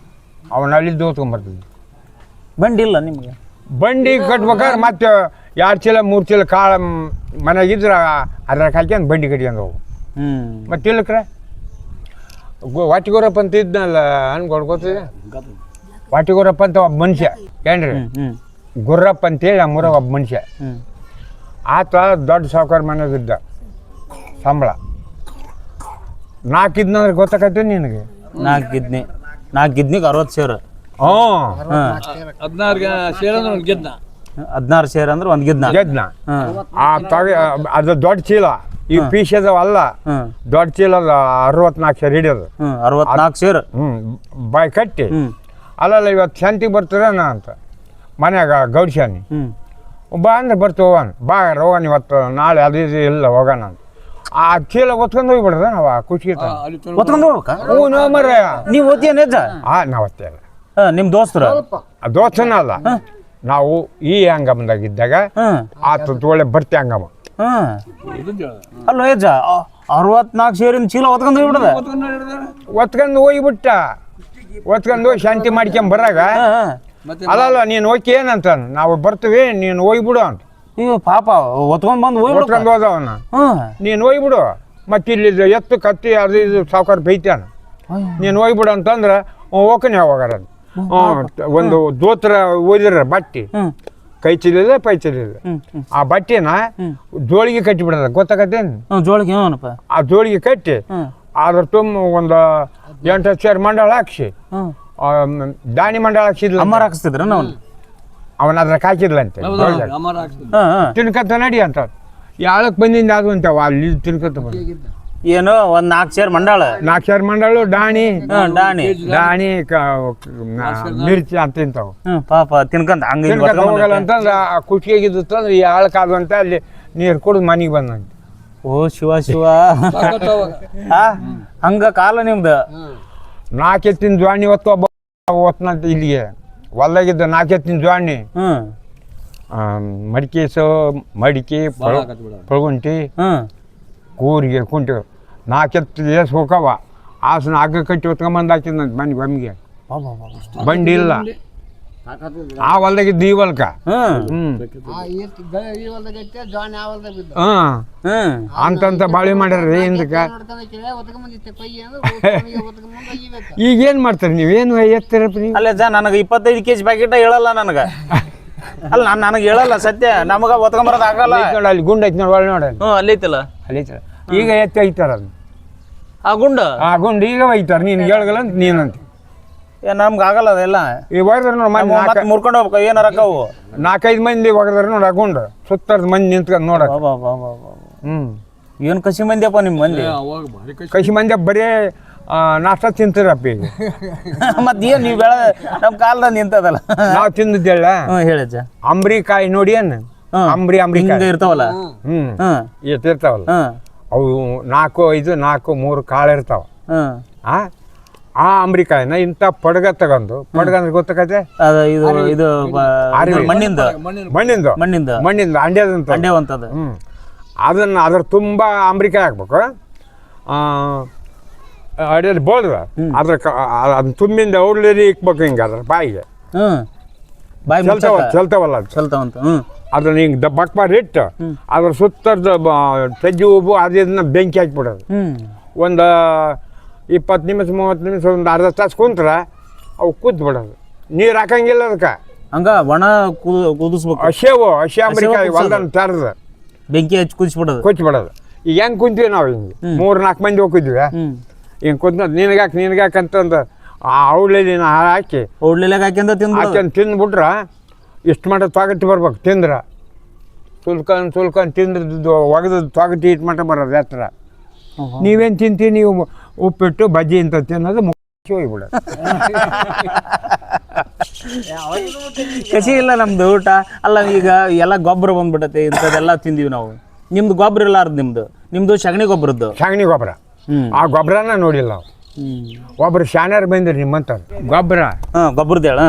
ಅವನ್ನ ಅಲ್ಲಿ ದೋತ್ಕೊಂಡ್ಬರ್ತಿದ್ವಿ. ಬಂಡಿ ಇಲ್ಲ ನಿಮ್ಗೆ? ಬಂಡಿ ಕಟ್ಬೇಕಾದ್ರೆ ಮತ್ತೆ 2 ಚೀಲ 3 ಚೀಲ ಕಾಳು ಮನೆಯಾಗಿದ್ರೆ ಅದ್ರಾಗ ಹಾಕ್ಯಂದು ಬಂಡಿ ಕಟ್ಕೊಂಡು ಹೋಗು. ಮತ್ತೆ ಇಲ್ಲಕ್ರೆ ವಾಟಿಗೋರಪ್ಪ ಅಂತ ಇದ್ನಲ್ಲ ಅನ್ಕೊಂಡು ಗೊತ್ತಿದೆ. ವಾಟಿಗೋರಪ್ಪ ಅಂತ ಒಬ್ಬ ಮನುಷ್ಯ ಏನ್ರಿ, ಗುರ್ರಪ್ಪ ಅಂತೇಳಿ ನಮ್ಮೂರ ಒಬ್ಬ ಮನುಷ್ಯ. ಆತ ದೊಡ್ಡ ಸಾವುಕಾರ ಮನೆಗಿದ್ದ, ಸಂಬಳ 4 ಇದ್ನಂದ್ರೆ ಗೊತ್ತಾಕೈತಿ ನಿನಗೆ? 4 ಗಿದ್ನಿ 60 ಸೇರು. 16 ಸೇರ್ ಅಂದ್ರೆ ಒಂದು ಗೆದ್ನ. 16 ಸೇರ್ ಅಂದ್ರೆ ಒಂದು ಗೆದ್ನ. ಆ ಅದು ದೊಡ್ಡ ಚೀಲ, ಈ ಪೀಸ್ ಅದಾವಲ್ಲ ದೊಡ್ಡ ಚೀಲ 64 ಸೇರ್ ಹಿಡಿಯೋದು. 64 ಸೇರು ಬಾಯಿ ಕಟ್ಟಿ ಅಲ್ಲಲ್ಲ ಇವತ್ತು ಶಾಂತಿಗೆ ಬರ್ತದೇನ ಅಂತ ಮನ್ಯಾಗ ಗೌಡ್ಸ್ಯಾನಿ ಬಾ ಅಂದ್ರೆ ಹೋಗೋಣ ಬಾ ಹೋಗೋಣ ಇವತ್ತು ನಾಳೆ ಅದು ಇದು ಇಲ್ಲ ಹೋಗೋಣ ಅಂತ. ಆ ಚೀಲ ಒತ್ಕೊಂಡು ಹೋಗ್ಬಿಡ್ದ ನಾವು ಖುಷಿ ಹೊತ್ಕೊಂಡು ಹೋಗ್ಬೇಕಾ? ಹ್ಞೂ ನೋ ಮರ ನೀವು ಓದ್ಯ ನಿಜ? ನಾವು ಅಷ್ಟೇ ಅಲ್ಲ, ನಿಮ್ಮ ದೋಸ್ತರು ದೋಸ್ತನ ಅಲ್ಲ, ನಾವು ಈ ಹಂಗಮದಾಗಿದ್ದಾಗ ಆತ ಒಳ್ಳೆ ಬರ್ತಿ ಹಂಗಮ. ಅಲ್ಲ ಯಜ್ಜ 64 ಸೇರಿನ ಚೀಲ ಹೊತ್ಕೊಂಡು ಹೋಗ್ಬಿಡದ? ಒತ್ಕೊಂಡು ಹೋಗ್ಬಿಟ್ಟ, ಒತ್ಕೊಂಡು ಹೋಗಿ ಶಾಂತಿ ಮಾಡ್ಕೊಂಡ್ ಬರಾಗ ಅಲ್ಲಲ್ಲ ನೀನು ಹೋಗಿ ಏನಂತ ನಾವು ಬರ್ತೀವಿ ನೀನು ಹೋಗ್ಬಿಡು ಅಂತ. ಅಯ್ಯೋ ಪಾಪ ಹೊತ್ಕೊಂಡ್ ಬಂದು ಹೊತ್ಕೊಂಡು ಹೋದವನ ನೀನು ಹೋಗ್ಬಿಡು, ಮತ್ತೆ ಇಲ್ಲಿ ಎತ್ತು ಕತ್ತಿ ಅದು ಇದು ಸಾವುಕಾರ ಬೈತಾನ, ನೀನು ಹೋಗ್ಬಿಡು ಅಂತಂದ್ರೆ ಹೋಗ್ತಾನೆ ಯಾವಾಗಾರ. ಒಂದು ದೋತ್ರ ಓದಿರ ಬಟ್ಟೆ ಕೈ ಚೀಲಿದೆ ಪೈ ಚೀಲಿದೆ, ಆ ಬಟ್ಟೆನ ಜೋಳಿಗೆ ಕಟ್ಟಿ ಬಿಡದ ಗೊತ್ತಾಗತ್ತೇನು? ಜೋಳಿಗೆ ಆ ಜೋಳಿಗೆ ಕಟ್ಟಿ ಅದ್ರ ತುಂಬ ಒಂದು 8 ಸೇರ್ ಮಂಡಳ ಹಾಕ್ಸಿ ದಾನಿ ಮಂಡಳ ಹಾಕ್ಸಿದ್ಲ. ಅಮ್ಮಾರ ಹಾಕಿಸ್ತಿದ್ರ ಅವನ ಅದ್ರಾಗ ಹಾಕಿದ್ಲಂತೆ. ತಿನ್ಕತ್ತ ನಡಿ ಅಂತ ಯಾಳಕ್ ಬಂದಿಂದ ಅದು ಅಂತಾವ ಅಲ್ಲಿ ತಿನ್ಕತ್ತ ಬಂದ. ಏನು ಒಂದ್ 4 ಸೇರ್ ಮಂಡಾಳ, 4 ಸೇರ್ ಮಂಡಳು ದಾಣಿ ದಾಣಿ ದಾಣಿ ಮಿರ್ಚಿ ಅಂತ ತಿಂತಾವ. ಪಾಪ ತಿನ್ಕಂತ ಹಂಗ ತಿನ್ಕತ್ತ ಹೋಗಲ್ಲ ಅಂತಂದ್ರೆ ಆ ಖುಷಿಯಾಗಿದ್ದು ಅಂದ್ರೆ ಯಾಳಕ್ಕಾದು ಅಂತ ಅಲ್ಲಿ ನೀರು ಕುಡಿದು ಮನೆಗೆ ಬಂದಂತೆ. ಓ ಶಿವ ಶಿವ, ಹಂಗ ಕಾಲ ನಿಮ್ದು. 4 ಎತ್ತಿನ ಜ್ವಾಣಿ ಒತ್ತನಂತ ಇಲ್ಲಿಗೆ ಹೊಲ್ದಾಗಿದ್ದ 4 ಎತ್ತಿನ ಜ್ವಾಣಿ, ಮಡಿಕೆ ಪಳಗುಂಟಿ ಕೂರಿಗೆ ಕುಂಟು 4 ಎತ್ತು ಏಸ್ ಹೋಗವ ಆಸನ ಹಗ್ಗ ಕಟ್ಟಿ ಹೊತ್ಕೊಂಬಂದು ಹಾಕಿದ್ನಂತ ಮನೆ ಬಮ್ಮಿಗೆ. ಬಂಡಿ ಇಲ್ಲ ಆ ಹೊಲ್ದಾಗಿದ್ದ ಈ ಹೊಲ್ಕ. ಅಂತಂತ ಬಾಳಿ ಮಾಡ್ಯಾರ ಹಿಂದಕ್ಕ. ಈಗ ಏನ್ ಮಾಡ್ತಾರ ನೀವೇನು ಎತ್ತಿರಪ್ಪ ನೀವು? ಅಲ್ಲ ಜಾ ನನಗೆ 25 kg ಪ್ಯಾಕೆಟ್ ಹೇಳಲ್ಲ ನನಗ. ಅಲ್ಲ ನನಗೆ ಹೇಳಲ್ಲ ಸತ್ಯ, ನಮಗ ಒತ್ಕೊಂಬರೋದು ಆಗಲ್ಲ. ಅಲ್ಲಿ ಗುಂಡ್ ಐತಿ ನೋಡಿ, ಒಳ್ಳೆ ನೋಡಿ ಅಲ್ಲಿ ಐತಲ್ಲ, ಅಲ್ಲಿ ಐತಲ್ಲ. ಈಗ ಎತ್ತಿ ಐತಾರ ಅದು ಆ ಗುಂಡು, ಆ ಗುಂಡು ಈಗ ಒಯ್ತಾರ. ನೀನು ಹೇಳಗಲ್ಲ ಅಂತ ನೀನಂತ ನಮ್ಗೆ ಆಗಲ್ಲ ಅದೆಲ್ಲ. ಈಗ ಒಯ್ದಾರ ನೋಡಿ ಮುರ್ಕೊಂಡು ಹೋಗ್ಬೇಕು ಏನಾರ ಅಕ್ಕವು. 4-5 ಮಂದಿ ಒಗದಾರ ನೋಡಿ ಆ ಗುಂಡು ಸುತ್ತಾರ್ದ ಮಂದಿ ನಿಂತ್ಕೊಂಡು ನೋಡ. ಏನ್ ಕಸಿ ಮಂದಿಯಪ್ಪ ನಿಮ್ಮ ಮಂದಿ? ಕಸಿ ಮಂದಿ ಬರೀ ನಾಷ್ಟ ತಿಂತೀರಪ್ಪ ಈಗ. ಮತ್ ಏನ್ ನೀವು ಬೆಳ ನಮ್ ಕಾಲದ ನಿಂತದಲ್ಲ ನಾವು ತಿಂದಿದ್ದೇಳ. ಹೇಳಜ್ಜ ಅಂಬ್ರಿಕಾಯಿ ನೋಡಿ ಏನ್ ಅಂಬ್ರಿಕಾಯಿ ಇರ್ತಾವಲ್ಲ, ಇರ್ತಾವಲ್ಲ ಅವು 4, 5, 4, 3 ಕಾಳು ಇರ್ತಾವ. ಆ ಅಂಬ್ರಿಕಾಯಿನ ಇಂಥ ಪಡ್ಗ ತಗೊಂಡು, ಪಡ್ಗ ಅಂದ್ರೆ ಗೊತ್ತಾಗತ್ತೆ ಇದು ಮಣ್ಣಿಂದ ಮಣ್ಣಿಂದ ಅಂಡ್ಯದಂತದ್ದು. ಅದನ್ನ ಅದ್ರ ತುಂಬಾ ಅಂಬ್ರಿಕಾಯಿ ಹಾಕ್ಬೇಕು. ಅಡಿಯಲ್ಲಿ ಬೋಳ್ದ ಅದ್ರ ಅದನ್ನ ತುಂಬಿಂದ ಔಡ್ಲೇರಿ ಇಕ್ಬೇಕು ಹಿಂಗ ಅದ್ರ ಬಾಯಿಗೆ ಚೆಲ್ತಾವಲ್ಲ ಅದನ್ನ ಹಿಂಗೆ ಬಕ್ಬಾರ್ ಇಟ್ಟು ಅದ್ರ ಸುತ್ತದ ಸಜ್ಜಿ ಉಬ್ಬು ಅದನ್ನ ಬೆಂಕಿ ಹಾಕ್ಬಿಡೋದು. ಒಂದು 20 ನಿಮಿಷ 30 ನಿಮಿಷ ಒಂದು ಅರ್ಧ ತಾಸು ಕುಂತ್ರ ಅವು ಕೂತ್ ಬಿಡೋದು. ನೀರು ಹಾಕಂಗಿಲ್ಲ ಅದಕ್ಕೆ, ಹಂಗ ಒಣ ಕುದಿಸ್ಬೇಕು. ಹಸಿ ಅಂಬ್ರಿಕಾಯಿ ಹೊಲ್ದನ್ನ ತರ್ದ ಬೆಂಕಿ ಹಚ್ಚಿ ಕುದಿಸ್ಬಿಡೋದು. ಕೊಚ್ಚಿಬಿಡೋದು. ಈಗ ಹೆಂಗೆ ಕುಂತೀವಿ ನಾವು ಹಿಂಗೆ 3-4 ಮಂದಿ ಹೋಗಿದ್ವಿ ಹಿಂಗೆ ಕುಂತ ನಿನಗಾಕ ಅಂತಂದು ಆ ಔಡ್ಲೆಲಿ ಹಾಕಿ ಔಡ್ಲೆಲಾಗ ಹಾಕ್ಯಂದ ತಿಂದ್ಬಿಟ್ರೆ ಇಷ್ಟು ಮಟ್ಟ ತೊಗಟಿ ಬರ್ಬೇಕು. ತಿಂದ್ರೆ ಸುಲ್ಕೊಂಡು ತಿಂದ್ರದ್ದು ಒಗದು ತೊಗಟಿ ಇಟ್ಟು ಮಟ್ಟ ಬರೋದು ಎತ್ತರ. ನೀವೇನು ತಿಂತೀವಿ ನೀವು ಉಪ್ಪಿಟ್ಟು ಬಜ್ಜಿ ಅಂತ ತಿನ್ನೋದು ಮುಚ್ಚಿ ಹೋಗ್ಬಿಡೋದು. ಕಸಿ ಇಲ್ಲ ನಮ್ದು ಊಟ. ಅಲ್ಲ ಈಗ ಎಲ್ಲ ಗೊಬ್ಬರ ಬಂದ್ಬಿಟ್ಟತೆ ಇಂಥದ್ದೆಲ್ಲ ತಿಂದೀವಿ ನಾವು. ನಿಮ್ದು ಗೊಬ್ಬರ ಇಲ್ಲಾರ್ದು ನಿಮ್ದು ಸಗಣಿ ಗೊಬ್ಬರದ್ದು. ಸಗಣಿ ಗೊಬ್ಬರ. ಆ ಗೊಬ್ಬರನ ನೋಡಿಲ್ಲ ನಾವು. ಒಬ್ರು ಶಾಣ್ಯರು ಬಂದಿರಿ ನಿಮ್ಮಂತವ್ರು ಗೊಬ್ಬರ ಗೊಬ್ಬರದ್ದು ಹೇಳ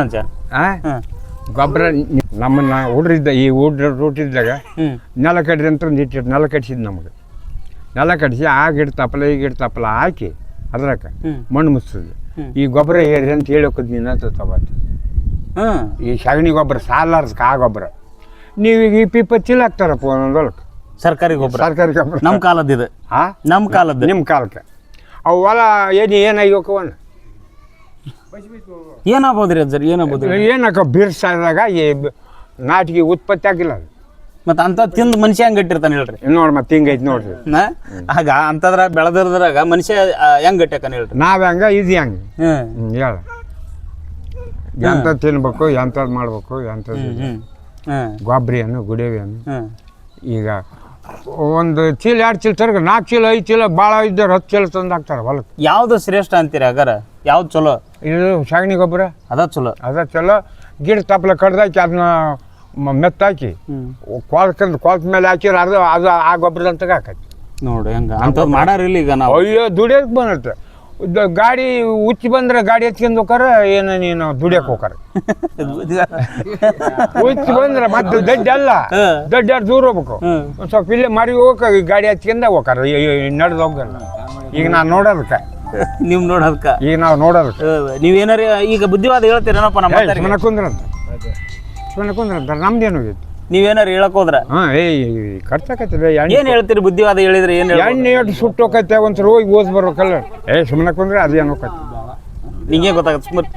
ಗೊಬ್ಬರ ನಮ್ಮನ್ನ ಹುಡ್ರಿದ್ದ ಈ ರೂಟಿದ್ದಾಗ ನೆಲ ಕಡ್ರಿ ಅಂತ ಒಂದು ಇಟ್ಟಿಟ್ಟು ನೆಲ ಕಟ್ಸಿದ್ ನಮಗೆ. ನೆಲ ಕಟ್ಸಿ ಆ ಗಿಡ ತಪ್ಪಲ ಈ ಗಿಡ ತಪ್ಪಲ ಹಾಕಿ ಅದ್ರಾಕ ಮಣ್ಣು ಮುಚ್ಚಿದ್ವಿ. ಈ ಗೊಬ್ಬರ ಏರಿ ಅಂತ ಹೇಳೋಕದ್ ನೀನು ತಗೋತ. ಈ ಸಗಣಿ ಗೊಬ್ಬರ ಸಾಲಾರ್ಸ್ಕ ಆ ಗೊಬ್ಬರ ನೀವೀಗ 20 ಚೀಲ ಹಾಕ್ತಾರಪ್ಪ ಒಂದೊಂದು ಹೊಲಕ್ಕೆ ಸರ್ಕಾರಿ ಗೊಬ್ಬರ. ಸರ್ಕಾರಿ ಗೊಬ್ಬರ ನಮ್ಮ ಕಾಲದ್ದು ಇದು. ನಮ್ಮ ಕಾಲದ್ದು ನಿಮ್ಮ ಕಾಲಕ್ಕೆ ಅವು ಹೊಲ ಏನಾಗ್ಯವಕ್ಕವನ್ನ ಏನಾಗ್ಬೋದ್ರಿ ಅದು ಸರ್? ಏನಾಗ್ಬೋದು? ಏನಕ್ಕ ಬಿರ್ಸಾದಾಗ ನಾಟಿಗೆ ಉತ್ಪತ್ತಿ ಆಗಿಲ್ಲ ಅದು. ಮತ್ತೆ ಅಂತ ತಿಂದು ಮನುಷ್ಯ ಹೆಂಗ್ ಗಟ್ಟಿರ್ತಾನೆ ಹೇಳ್ರಿ? ನೋಡಿ ಮತ್ತೆ ಹಿಂಗೈತಿ ನೋಡ್ರಿ. ಆಗ ಅಂತದ್ರ ಬೆಳೆದಿರದ್ರಾಗ ಮನುಷ್ಯ ಹೆಂಗ್ ಗಟ್ಟಿಯಾಕನ ಹೇಳ್ರಿ? ನಾವ್ ಹೆಂಗ ಇದು ಹೆಂಗ ಹೇಳ ಎಂಥದ್ದು ತಿನ್ಬೇಕು, ಎಂಥದ್ದು ಮಾಡ್ಬೇಕು, ಎಂಥದ್ದು ಗೊಬ್ಬರಿಯನ್ನು ಗುಡೇವಿಯನ್ನು. ಈಗ ಒಂದು ಚೀಲ 2 ಚೀಲ ತರಗ 4 ಚೀಲ 5 ಚೀಲ ಭಾಳ ಇದ್ದವ್ರು 10 ಚೀಲ ತಂದು ಹಾಕ್ತಾರೆ ಹೊಲಕ್ಕೆ. ಯಾವ್ದು ಶ್ರೇಷ್ಠ ಅಂತೀರಿ ಹಾಗಾರ? ಯಾವ್ದು ಚಲೋ? ಇದು ಸಗಣಿ ಗೊಬ್ಬರ ಅದ ಚಲೋ. ಗಿಡ ತಪ್ಪಲ ಕಡ್ದಾಕಿ ಅದನ್ನ ಮೆತ್ತಾಕಿ ಕೊಳತ ಮೇಲೆ ಹಾಕಿರ ಅದು ಆ ಗೊಬ್ಬರದಂತ ಹಾಕೈತಿ ನೋಡಿ. ಹೆಂಗ ಅಂತ ಮಾಡಾರಿಲ್ಲ ಈಗ ನಾವು. ಅಯ್ಯೋ ದುಡಿಯೋಕೆ ಬಂದತ್ತೆ. ಗಾಡಿ ಉಚ್ಚಿ ಬಂದ್ರೆ ಗಾಡಿ ಎತ್ಕೊಂಡು ಹೋಗಾರ ಏನು ನೀನು ದುಡಿಯಕ್ಕೆ ಹೋಗಾರ. ಉಚ್ಚಿ ಬಂದ್ರೆ ಮತ್ತೆ ದಡ್ಡ ಅಲ್ಲ, ದಡ್ಡ ದೂರ ಹೋಗ್ಬೇಕು. ಒಂದು ಸ್ವಲ್ಪ ಇಲ್ಲೇ ಮರಿ ಹೋಗಕ್ಕೆ ಗಾಡಿ ಹಚ್ಕೊಂಡ ಹೋಗಾರ ನಡೆದು ಹೋಗಲ್ಲ. ಈಗ ನಾನು ನೋಡೋದಕ್ಕೆ ನೀವು ನೋಡೋದಕ್ಕ ಈಗ ನಾವು ನೋಡೋದಕ್ಕೆ ನೀವೇನಾರ ಈಗ ಬುದ್ಧಿವಾದ ಹೇಳ್ತೀರೇನಪ್ಪ ನಮ್ಮ ಸುಮ್ಮನೆ ಕುಂದ್ರಂತ ನಮ್ದೇನು ಹೋಗಿತ್ತು. ನೀವೇನಾರು ಹೇಳಕ್ ಹೋದ್ರ ಖರ್ಚಾಕೈತಿಲ್ಲ. ಏನ್ ಹೇಳ್ತೀರಿ? ಬುದ್ಧಿವಾದ ಹೇಳಿದ್ರೆ ಏನ್ ಎಣ್ಣೆ ಎಷ್ಟು ಸುಟ್ಟು ಹೋಗೈತೆ ಒಂದ್ಸಲ ಹೋಗಿ ಓದ್ ಬರ್ಬೇಕಲ್ಲ. ಸುಮ್ಮನೆ ಕುಂದ್ರೆ ಅದೇನು ಹೋಗತ್ತೆ ನಿಂಗೆ ಗೊತ್ತಾಗತ್ತೆ ಸುಮ್ಮನೆ.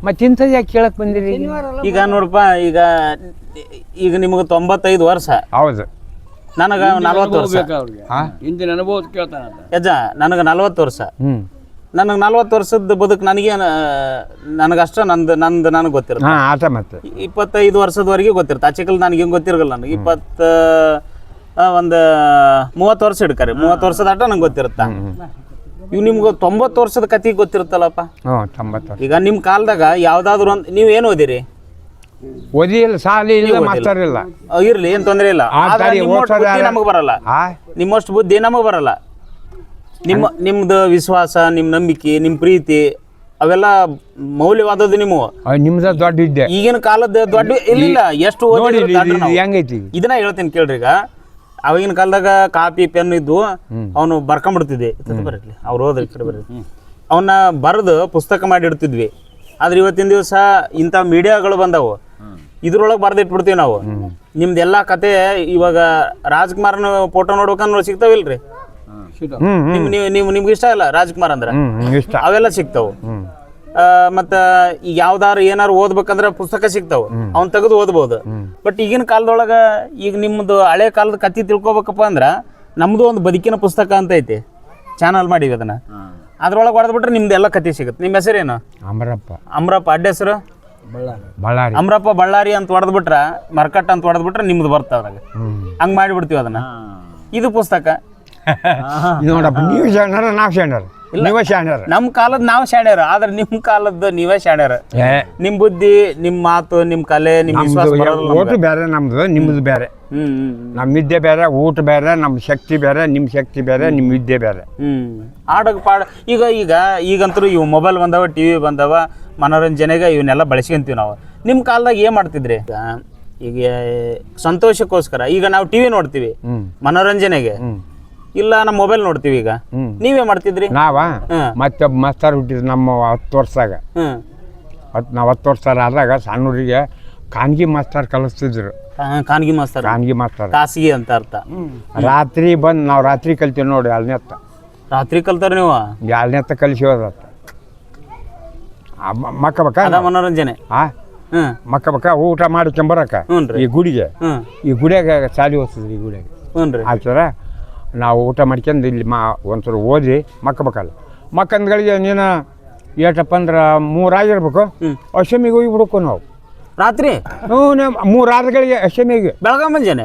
ಮತ್ತೆ ಇಂಥದ್ದು ಯಾಕೆ ಕೇಳಕ್ ಬಂದಿರಿ? ಈಗ ನೋಡಪ್ಪ, ಈಗ ನಿಮಗೆ 95 ವರ್ಷ. ಹೌದು. ನನಗ 40 ವರ್ಷ. ಹಿಂದಿನ ಅನುಭವ ಕೇಳ್ತಾನ ಯಜ್ಜ ನನಗೆ 40 ವರ್ಷ. ನನಗೆ 40 ವರ್ಷದ ಬದುಕು ನನಗಷ್ಟ ನನಗೆ ಗೊತ್ತಿರುತ್ತೆ. ಆತ ಮತ್ತೆ 25 ವರ್ಷದವರೆಗೆ ಗೊತ್ತಿರುತ್ತೆ. ಆಚೆಕಲ್ ನನಗೆ ಹೆಂಗೆ ಗೊತ್ತಿರಲ್ಲ. ನನಗೆ 30 ವರ್ಷ ಹಿಡ್ಕರಿ. 30 ವರ್ಷದ ಆಟ ನಂಗೆ ಗೊತ್ತಿರುತ್ತಾ. ಇವು ನಿಮ್ಗೆ 90 ವರ್ಷದ ಕತೆ ಗೊತ್ತಿರುತ್ತಲ್ಲಪ್ಪ. ಈಗ ನಿಮ್ಮ ಕಾಲದಾಗ ಯಾವ್ದಾದ್ರು ಒಂದು ನೀವು ಏನು ಓದಿರಿ? ಓದಿಲ್ಲ, ಸಾಲಿ ಇಲ್ಲ, ಮಾಸ್ತರ್ ಇಲ್ಲ. ಇರ್ಲಿ, ಏನ್ ತೊಂದರೆ ಇಲ್ಲ. ನಮಗೆ ಬರಲ್ಲ. ನಿಮ್ಮಷ್ಟು ಬುದ್ಧಿ ನಮಗೆ ಬರಲ್ಲ. ನಿಮ್ದು ವಿಶ್ವಾಸ, ನಿಮ್ಮ ನಂಬಿಕೆ, ನಿಮ್ಮ ಪ್ರೀತಿ ಅವೆಲ್ಲ ಮೌಲ್ಯವಾದದ್ದು. ನಿಮ್ದ ದೊಡ್ಡ ಇದ್ದೆ. ಈಗಿನ ಕಾಲದ ದೊಡ್ಡ ಇಲ್ಲ. ಎಷ್ಟು ಹೆಂಗೈತಿ ಇದನ್ನ ಹೇಳ್ತೀನಿ ಕೇಳ್ರಿ. ಈಗ ಅವಾಗಿನ ಕಾಲದಾಗ ಕಾಪಿ ಪೆನ್ ಇದ್ದು ಅವನು ಬರ್ಕೊಂಡ್ಬಿಡ್ತಿದ್ದೆ. ಬರಲಿ ಅವ್ರು ಹೋದ್ರಿ ಕಡೆ ಬರ್ರಿ. ಅವನ್ನ ಬರೆದು ಪುಸ್ತಕ ಮಾಡಿ ಇಡ್ತಿದ್ವಿ. ಆದ್ರೆ ಇವತ್ತಿನ ದಿವಸ ಇಂಥ ಮೀಡಿಯಾಗಳು ಬಂದವು. ಇದ್ರೊಳಗೆ ಬರ್ದಿಟ್ಬಿಡ್ತೀವಿ ನಾವು. ನಿಮ್ದೆಲ್ಲ ಕತೆ ಇವಾಗ ರಾಜ್ಕುಮಾರ್ನ ಫೋಟೋ ನೋಡ್ಬೇಕಂದ್ರೆ ಸಿಗ್ತಾವಿಲ್ರಿ? ನಿಮ್ಗೆ ಇಷ್ಟ ಇಲ್ಲ ರಾಜ್ಕುಮಾರ್ ಅಂದ್ರೆ? ಅವೆಲ್ಲ ಸಿಗ್ತಾವು. ಮತ್ತ ಈಗ ಯಾವ್ದಾರು ಏನಾರು ಓದ್ಬೇಕಂದ್ರೆ ಪುಸ್ತಕ ಸಿಗ್ತಾವ, ಅವ್ನ್ ತೆಗೆದು ಓದ್ಬೋದು. ಬಟ್ ಈಗಿನ ಕಾಲದೊಳಗ ಈಗ ನಿಮ್ದು ಹಳೆ ಕಾಲದ ಕತ್ತಿ ತಿಳ್ಕೊಬೇಕಪ್ಪ ಅಂದ್ರ ನಮ್ದು ಒಂದು ಬದುಕಿನ ಪುಸ್ತಕ ಅಂತ ಐತಿ, ಚಾನಲ್ ಮಾಡಿವಿ ಅದನ್ನ. ಅದ್ರೊಳಗೆ ಹೊಡೆದ್ಬಿಟ್ರೆ ನಿಮ್ದು ಎಲ್ಲ ಕತ್ತಿ ಸಿಗುತ್ತೆ. ನಿಮ್ಮ ಹೆಸರೇನು? ಅಮ್ರಪ್ಪ. ಅಡ್ಡ ಹೆಸರು ಅಮ್ರಪ್ಪ ಬಳ್ಳಾರಿ ಅಂತ ಹೊಡೆದ್ಬಿಟ್ರ, ಮರ್ಕಟ್ ಅಂತ ಹೊಡೆದ್ಬಿಟ್ರೆ ನಿಮ್ದು ಬರ್ತಾವ್ರಾಗ. ಹಂಗ್ ಮಾಡಿಬಿಡ್ತೀವಿ ಅದನ್ನ. ಇದು ಪುಸ್ತಕ ನೋಡಪ್ಪ. ನೀವು ಶಾಣ್ಯಾರ, ನಾವು ಶಾಣ್ಯಾರ. ನಮ್ ಕಾಲದ್ ನಾವ್ ಶಾಣ್ಯಾರ, ಆದ್ರೆ ನಿಮ್ ಕಾಲದ್ದು ನೀವೇ ಶಾಣ್ಯಾರ. ನಿಮ್ ಬುದ್ಧಿ, ನಿಮ್ ಮಾತು, ನಿಮ್ ಕಲೆ, ನಿಮ್ ವಿಶ್ವಾಸ ಊಟ ಬೇರೆ, ನಮ್ದು ನಿಮ್ದು ಬೇರೆ. ನಮ್ ವಿದ್ಯೆ ಬೇರೆ, ಊಟ ಬೇರೆ, ನಮ್ ಶಕ್ತಿ ಬೇರೆ, ನಿಮ್ ಶಕ್ತಿ ಬೇರೆ, ನಿಮ್ ವಿದ್ಯೆ ಬೇರೆ. ಆಡಕ್ ಪಾಡ. ಈಗಂತೂ ಇವು ಮೊಬೈಲ್ ಬಂದವ, ಟಿವಿ ಬಂದವ, ಮನೋರಂಜನೆಗೆ ಇವನ್ನೆಲ್ಲ ಬಳಸ್ಕೊಂತೀವಿ ನಾವು. ನಿಮ್ ಕಾಲದಾಗ ಏನ್ ಮಾಡ್ತಿದ್ರಿ? ಈಗ ಸಂತೋಷಕ್ಕೋಸ್ಕರ ಈಗ ನಾವು ಟಿವಿ ನೋಡ್ತೀವಿ ಮನೋರಂಜನೆಗೆ, ಇಲ್ಲ ನಮ್ಮ ಮೊಬೈಲ್ ನೋಡ್ತೀವಿ. ಈಗ ನೀವೇ ಮಾಡ್ತಿದ್ರಿ? ಮತ್ತೆ ಮಾಸ್ತರ್ ಹುಟ್ಟಿದ್ರು ನಮ್ಮ 10 ವರ್ಷದಾಗ. ನಾವು 10 ವರ್ಷ ಆದಾಗ ಸಣ್ಣೂರಿಗೆ ಖಾನ್ಗಿ ಮಾಸ್ತರ್ ಕಲಿಸ್ತಿದ್ರು. ಖಾನ್ಗಿ ಮಾಸ್ತರ್ ಖಾಸಗಿ ಅಂತ ಅರ್ಥ. ರಾತ್ರಿ ಬಂದು ನಾವು ರಾತ್ರಿ ಕಲ್ತೀವಿ ನೋಡಿ. ಅಲ್ನೆತ್ತ ರಾತ್ರಿ ಕಲ್ತಾರ ನೀವು? ಅಲ್ನೆತ್ತ ಕಲಿಸಿ ಹೋದ ಮಕ್ಕಬೇಕ ಮನೋರಂಜನೆ. ಹ್ಮ್ ಮಕ್ಕ ಊಟ ಮಾಡ್ಕೊಂಬರಕ ಹ್ಞೂನ್ರಿ. ಈ ಗುಡಿಗೆ ಹ್ಮ್ ಈ ಗುಡಿಯಾಗ ಸಾಲಿ ಓದ್ತದ್ರಿ ಈ ಗುಡಿಯಾಗ ಹ್ಞೂನ್ರಿ ಆಯ್ತದ ನಾವು ಊಟ ಮಾಡ್ಕೊಂಡು ಇಲ್ಲಿ ಒಂದ್ಸಲ ಓದಿ ಮಕ್ಕಬೇಕಲ್ಲ ಮಕ್ಕಂದ್ಗಳಿಗೆ ನೀನು ಏಟಪ್ಪ ಅಂದ್ರೆ 3 ಆಗಿರ್ಬೇಕು ಅಶಮಿಗೆ ಹೋಗಿ ಬಿಡ್ಬೇಕು ನಾವು ರಾತ್ರಿ ಹ್ಞೂ 3 ಆರುಗಳಿಗೆ ಅಶಮಿಗೆ ಬೆಳಗ್ಗೆ ಮುಂಜಾನೆ